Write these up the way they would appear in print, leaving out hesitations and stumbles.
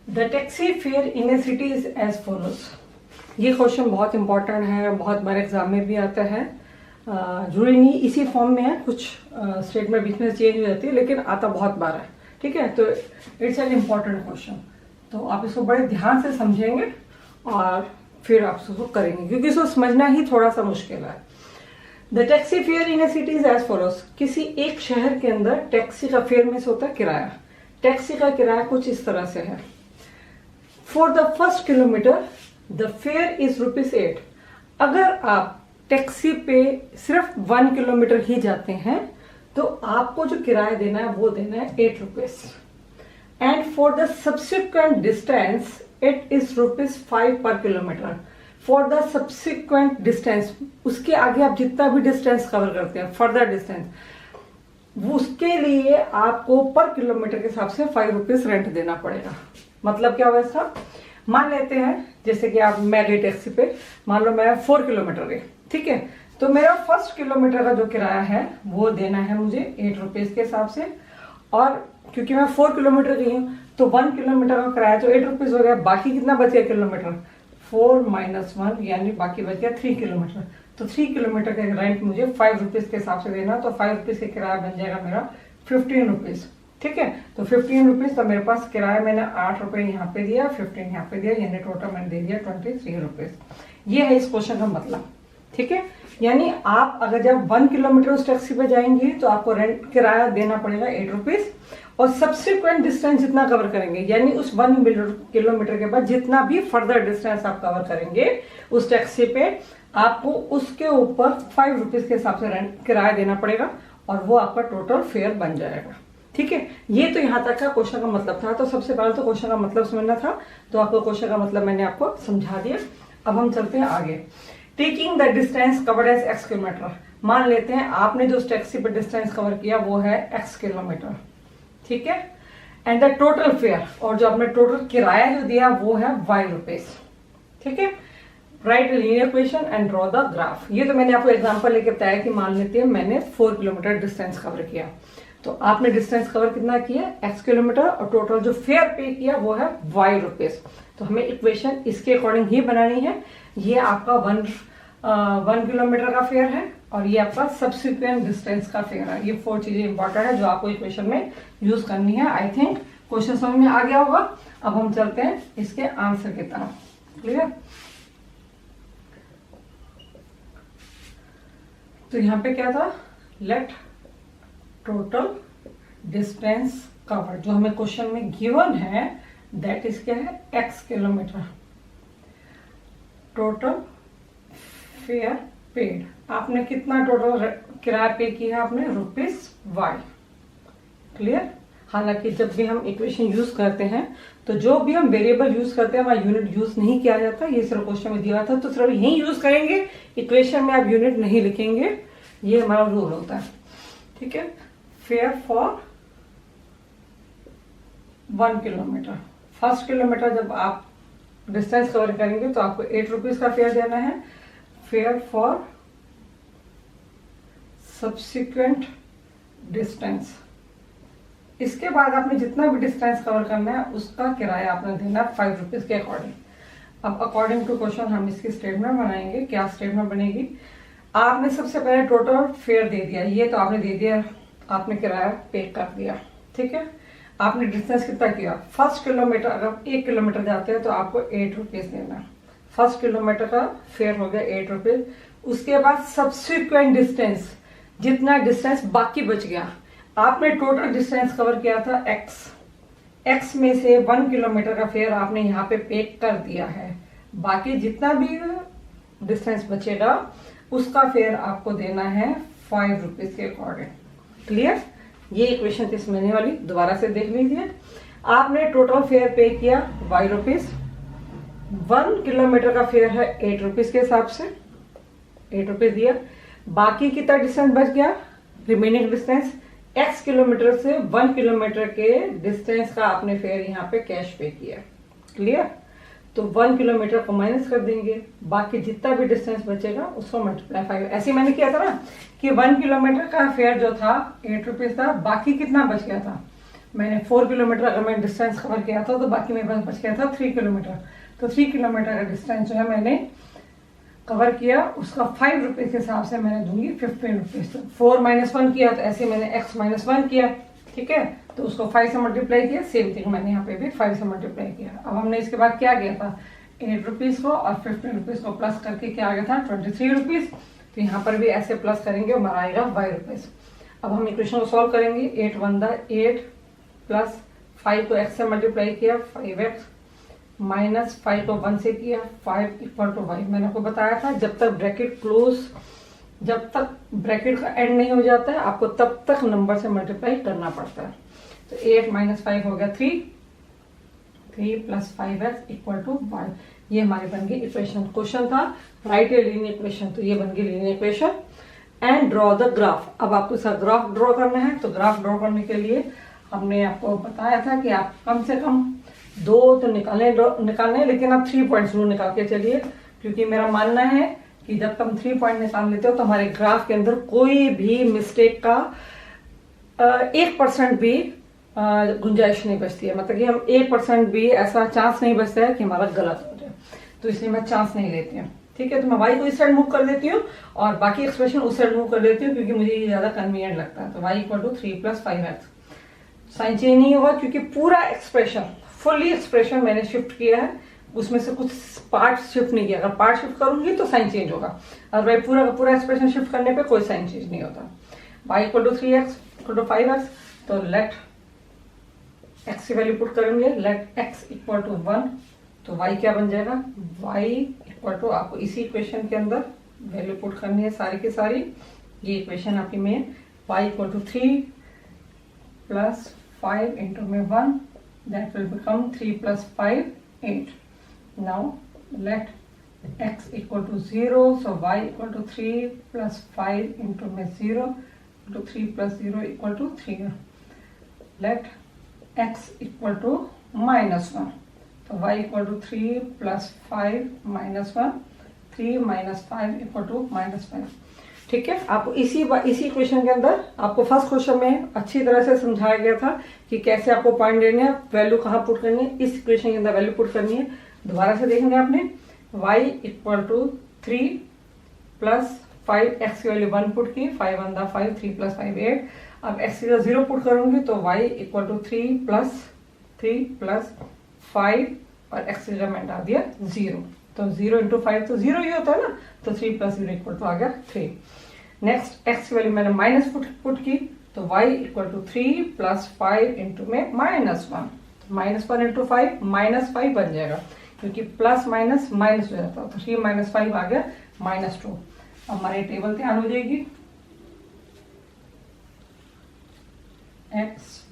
The taxi fare in a city is as follows. ये question बहुत important है, बहुत बार एग्जाम में भी आता है। जरूरी नहीं इसी फॉर्म में है, कुछ स्टेटमेंट बीच में चेंज हो जाती है, लेकिन आता बहुत बार है। ठीक है, तो इट्स एन इम्पॉर्टेंट क्वेश्चन। तो आप इसको बड़े ध्यान से समझेंगे और फिर आप इसको करेंगे, क्योंकि इसको समझना ही थोड़ा सा मुश्किल है। The taxi fare in a city is as follows. किसी एक शहर के अंदर टैक्सी का फेयर में से होता है किराया। टैक्सी का किराया कुछ इस तरह से है। For the first kilometre the fair is ₹8। अगर आप टैक्सी पे सिर्फ 1 किलोमीटर ही जाते हैं तो आपको जो किराया देना है वो देना है ₹8। And for the subsequent distance it is ₹5 पर kilometre. For the subsequent distance, उसके आगे आप जितना भी डिस्टेंस कवर करते हैं, फर्दर डिस्टेंस, उसके लिए आपको पर किलोमीटर के हिसाब से ₹5 रेंट देना पड़ेगा। मतलब क्या हुआ इसका? मान लेते हैं जैसे कि मैं गई टैक्सी पे, मान लो मैं 4 किलोमीटर गई, ठीक है, तो मेरा फर्स्ट किलोमीटर का जो किराया है वो देना है मुझे ₹8 के हिसाब से। और क्योंकि मैं 4 किलोमीटर गई हूँ तो 1 किलोमीटर का किराया तो ₹8 हो गया। बाकी कितना बच गया किलोमीटर? 4 - 1 यानी बाकी बच गया 3 किलोमीटर। तो 3 किलोमीटर का रेंट मुझे ₹5 के हिसाब से देना, तो ₹5 का किराया बन जाएगा मेरा ₹15। ठीक है, तो ₹15, तो मेरे पास किराया मैंने ₹8 यहाँ पे दिया, 15 यहाँ पे दिया, यानी टोटल मैंने दे दिया ₹23। ये है इस क्वेश्चन का मतलब। ठीक है, यानी आप अगर जब 1 किलोमीटर उस टैक्सी पे जाएंगे तो आपको रेंट किराया देना पड़ेगा ₹8, और सब्सिक्वेंट डिस्टेंस जितना कवर करेंगे, यानी उस 1 किलोमीटर के बाद जितना भी फर्दर डिस्टेंस आप कवर करेंगे उस टैक्सी पे, आपको उसके ऊपर ₹5 के हिसाब से रेंट किराया देना पड़ेगा, और वो आपका टोटल फेयर बन जाएगा। ठीक है, ये तो यहाँ तक का क्वेश्चन का मतलब था। तो सबसे पहले तो क्वेश्चन का मतलब समझना था, तो आपको क्वेश्चन का मतलब मैंने आपको समझा दिया। अब हम चलते हैं आगे। Taking the distance covered as x kilometre. मान लेते हैं आपने जो टैक्सी पर डिस्टेंस कवर किया वो है x किलोमीटर, ठीक है, एंड द टोटल फेयर, और जो आपने टोटल किराया जो दिया वो है ₹y। ठीक है, right linear equation and draw the graph. ये तो मैंने आपको एग्जांपल लेके बताया कि मान लेते हैं मैंने 4 किलोमीटर डिस्टेंस कवर किया, तो आपने डिस्टेंस कवर कितना किया? x किलोमीटर, और टोटल जो फेयर पे किया वो है ₹y। तो हमें इक्वेशन इसके अकॉर्डिंग ही बनानी है। ये आपका 1 किलोमीटर का फेयर है, और ये आपका सब्सिक्वेंट डिस्टेंस का फेयर है। ये 4 चीजें इंपॉर्टेंट है जो आपको इक्वेशन में यूज करनी है। आई थिंक क्वेश्चन समझ में आ गया होगा। अब हम चलते हैं इसके आंसर की तरफ। क्लियर? तो यहाँ पे क्या था? लेट टोटल डिस्टेंस कवर, जो हमें क्वेश्चन में गिवन है, दैट इज क्या है? x kilometre. Total fair paid, आपने कितना टोटल किराया पे किया? आपने ₹y। क्लियर? हालांकि जब भी हम इक्वेशन यूज करते हैं तो जो भी हम वेरिएबल यूज करते हैं वहां यूनिट यूज नहीं किया जाता। ये सिर्फ क्वेश्चन में दिया था तो सिर्फ यही यूज करेंगे, इक्वेशन में आप यूनिट नहीं लिखेंगे, ये हमारा रूल होता है। ठीक है, fair for 1 kilometre. First kilometre जब आप डिस्टेंस कवर करेंगे तो आपको ₹8 का फेयर देना है। फेयर फॉर सब्सिक्वेंट डिस्टेंस, इसके बाद आपने जितना भी डिस्टेंस कवर करना है उसका किराया आपने देना ₹5 के अकॉर्डिंग। अब अकॉर्डिंग टू क्वेश्चन हम इसकी स्टेटमेंट बनाएंगे। क्या स्टेटमेंट बनेगी? आपने सबसे पहले टोटल फेयर दे दिया, ये तो आपने दे दिया, आपने किराया पे कर दिया। ठीक है, आपने डिस्टेंस कितना किया? फर्स्ट किलोमीटर, अगर 1 किलोमीटर जाते हैं तो आपको ₹8 देना। फर्स्ट किलोमीटर का फेयर हो गया ₹8। उसके बाद सब्सिक्वेंट डिस्टेंस, जितना डिस्टेंस बाकी बच गया, आपने टोटल डिस्टेंस कवर किया था x में से 1 किलोमीटर का फेयर आपने यहाँ पे पे कर दिया है। बाकी जितना भी डिस्टेंस बचेगा उसका फेयर आपको देना है ₹5 के अकॉर्डिंग। क्लियर? ये इक्वेशन थी समझने वाली, दोबारा से देख लीजिए। आपने टोटल फेयर पे किया ₹y, 1 किलोमीटर का फेयर है ₹8 के हिसाब से, ₹8 दिया। बाकी कितना डिस्टेंस बच गया? रिमेनिंग डिस्टेंस x किलोमीटर से 1 किलोमीटर के डिस्टेंस का आपने फेयर यहाँ पे कैश पे किया। क्लियर? तो 1 किलोमीटर को माइनस कर देंगे, बाकी जितना भी डिस्टेंस बचेगा उसको मल्टीप्लाई 5। ऐसे मैंने किया था ना कि 1 किलोमीटर का फेयर जो था ₹8 था, बाकी कितना बच गया था? मैंने 4 किलोमीटर अगर मैं डिस्टेंस कवर किया था तो बाकी मेरे पास बच गया था 3 किलोमीटर। तो 3 किलोमीटर का डिस्टेंस जो है मैंने कवर किया, उसका 5 रुपीज़ के हिसाब से मैंने दूंगी 15 रुपीज़। 4 - 1 किया तो ऐसे मैंने x - 1 किया, ठीक है, तो उसको 5 से मल्टीप्लाई किया, सेम थिंग मैंने यहाँ पे भी 5 से मल्टीप्लाई किया। अब हमने इसके बाद क्या किया था, 8 रुपीज़ को और 15 रुपीज़ को प्लस करके क्या आ गया था 23 रुपीज़। तो यहाँ पर भी ऐसे प्लस करेंगे और हमारा आएगा 5 रुपीज़। अब हम इक्वेशन को सॉल्व करेंगे। 8 × 1 = 8 प्लस 5 को x से मल्टीप्लाई किया 5x माइनस 5 को 1 से किया 5 = y। मैंने आपको बताया था जब तक ब्रैकेट क्लोज, जब तक ब्रैकेट का एंड नहीं हो जाता है आपको तब तक नंबर से मल्टीप्लाई करना पड़ता है। तो 8 - 5 हो गया 3 प्लस 5x = y। ये हमारी बन गई इक्वेशन। क्वेश्चन था राइट ए लीनियर इक्वेशन, तो ये बन गई linear equation. And draw the graph. अब आपको इसका ग्राफ ड्रॉ करना है। तो ग्राफ ड्रॉ करने के लिए हमने आपको बताया था कि आप कम से कम 2 तो निकालने, लेकिन आप 3 पॉइंट्स जरूर निकाल के चलिए, क्योंकि मेरा मानना है कि जब तुम 3 पॉइंट निकाल लेते हो तो हमारे ग्राफ के अंदर कोई भी मिस्टेक का 1% भी गुंजाइश नहीं बचती है। मतलब कि हम 1% भी ऐसा चांस नहीं बचता है कि हमारा गलत हो जाए, तो इसलिए मैं चांस नहीं लेती हूँ। ठीक है, तो मैं y को इस साइड मूव कर देती हूँ और बाकी एक्सप्रेशन उस साइड मूव कर देती हूँ, क्योंकि मुझे ये ज्यादा कन्वीनियंट लगता है। तो y = 3 + 5x। साइन चेंज नहीं होगा क्योंकि पूरा एक्सप्रेशन, फुली एक्सप्रेशन मैंने शिफ्ट किया है, उसमें से कुछ पार्ट शिफ्ट नहीं किया। अगर पार्ट शिफ्ट करूंगी तो साइन चेंज होगा, अदरवाइज पूरा का पूरा एक्सप्रेशन शिफ्ट करने पे कोई साइन चेंज नहीं होता। y = 3x = 5x। तो लेट x की वैल्यू पुट करेंगे, लेट x = 1। तो y क्या बन जाएगा, y = आपको इसी इक्वेशन के अंदर वैल्यू पुट करनी है सारी की सारी। ये इक्वेशन आपकी main, y = 3 + 5 × 1, that will become 3 + 5 = 8. Now let x = 0, so y = 3 + 5 × 0 = 3 + 0 = 3. Let x = -1, तो y = 3 + 5 - 1, 3 - 5 = -5। ठीक है, आपको इसी क्वेश्चन के अंदर आपको फर्स्ट क्वेश्चन में अच्छी तरह से समझाया गया था कि कैसे आपको पॉइंट देने हैं, वैल्यू कहाँ पुट करनी है, इस इक्वेशन के अंदर वैल्यू पुट करनी है। दोबारा से देखेंगे आपने, y = 3 + 5, x की वैल्यू 1 पुट की, 5 × 1 = 5, 3 + 5 = 8। अब x की 0 पुट करूंगी तो y = 3 + 5 और x की रिमाइंडर आ दिया 0। तो 0 × 5 तो 0 ही होता है ना, तो 3 + 0 = आ गया 3। नेक्स्ट x की वैल्यू मैंने माइनस पुट की, तो y = 3 + 5 × में -1, तो -1 × 5 -5 बन जाएगा, क्योंकि प्लस माइनस माइनस हो जाता है। तो 3 - 5 आ गया -2। अब हमारी टेबल तैयार हो जाएगी। x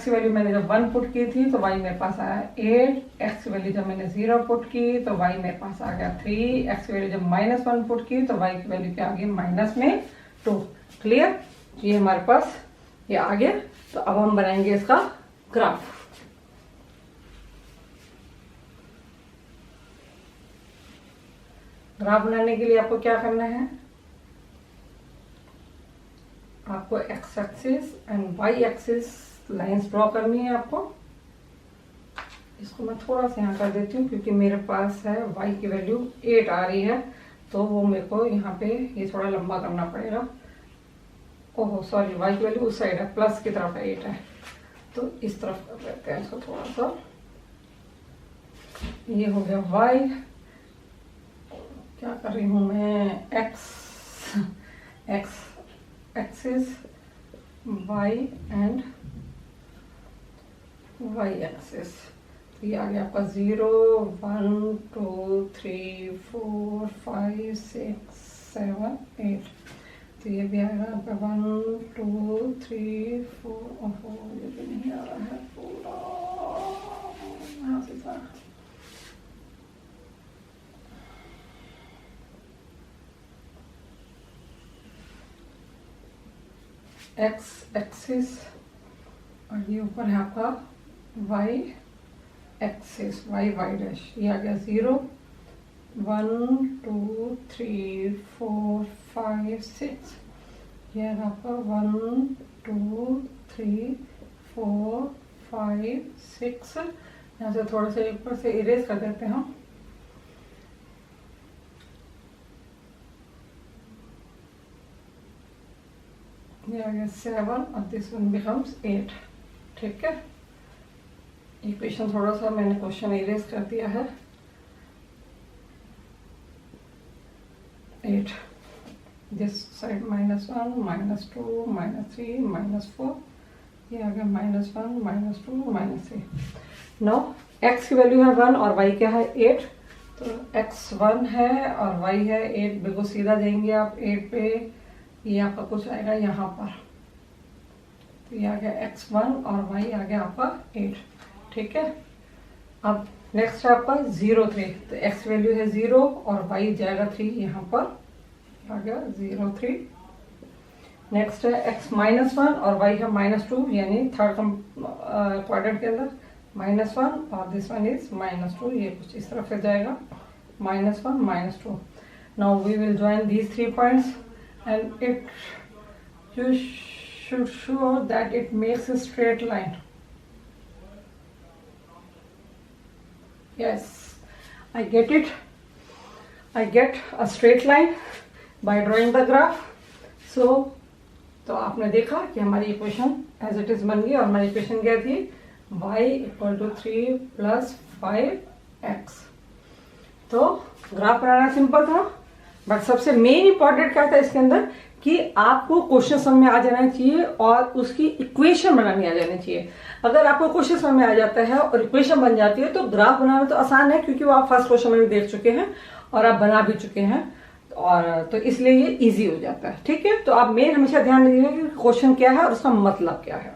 की वैल्यू मैंने जब 1 पुट की थी तो y मेरे पास आया 8, x की वैल्यू जब मैंने 0 पुट की तो y मेरे पास आ गया 3, x की वैल्यू जब -1 पुट की तो y की वैल्यू क्या आ गई -2। क्लियर, ये हमारे पास ये आ गया। तो अब हम बनाएंगे इसका ग्राफ। ग्राफ बनाने के लिए आपको क्या करना है, आपको x axis and y axis lines draw करनी है आपको। इसको मैं थोड़ा सा यहाँ कर देती हूँ, क्योंकि मेरे पास है y की वैल्यू 8 आ रही है, तो वो मेरे को यहाँ पे ये थोड़ा लंबा करना पड़ेगा। ओहो सॉरी, y की वैल्यू उस साइड है, प्लस की तरफ 8 है, तो इस तरफ कर लेते हैं इसको थोड़ा सा। ये हो गया y, क्या कर रही हूँ मैं, x axis, y and y axis. तो ये आ गया आपका 0 1 2 3 4 5 6 7 8। तो ये भी आएगा आपका 1 2 3 4। ओहो ये भी नहीं आ रहा है पूरा, यहाँ से था। x एक्सिस और ये ऊपर है आपका y एक्सिस, y डैश। ये आ गया 0 1 2 3 4 5 6। ये है आपका 1 2 3 4 5 6, यहाँ से थोड़ा सा ऊपर से इरेज कर देते हैं हम। ये आ गया 7 और दिस वन बिकम्स 8। ठीक है, इक्वेशन थोड़ा सा मैंने क्वेश्चन इरेज कर दिया है। 8 दिस साइड -1 -2 -3 -4, ये आ गया -1 -2 -3। नाउ x की वैल्यू है 1 और y क्या है 8, तो x 1 है और y है 8, बिल्कुल सीधा जाएंगे आप 8 पे, ये आपका कुछ आएगा यहाँ पर, तो ये आ गया x1 और y आ गया आपका 8। ठीक है, अब नेक्स्ट है आपका 0 3, तो x वैल्यू है 0 और y जाएगा 3, यहाँ पर आ गया 0 3। नेक्स्ट है x -1 और y है -2, यानी थर्ड क्वाड्रेंट के अंदर -1 और दिस वन इज -2, ये कुछ इस तरफ से जाएगा -1 -2। Now we will join these 3 points and you should show that it makes a straight line. Yes, I get it. I get a straight line by drawing the graph. So तो आपने देखा कि हमारी इक्वेशन एज इट इज बन गई, और हमारी equation क्या थी, y = 3 + 5x। तो ग्राफ बनाना सिंपल था, बट सबसे मेन इंपॉर्टेंट क्या था इसके अंदर कि आपको क्वेश्चन समझ में आ जाना चाहिए और उसकी इक्वेशन बनानी आ जानी चाहिए। अगर आपको क्वेश्चन समझ में आ जाता है और इक्वेशन बन जाती है तो ग्राफ बनाना तो आसान है, क्योंकि वो आप फर्स्ट क्वेश्चन में भी देख चुके हैं और आप बना भी चुके हैं, और तो इसलिए ये इजी हो जाता है। ठीक है, तो आप मेन हमेशा ध्यान दीजिएगा कि क्वेश्चन क्या है और उसका मतलब क्या है।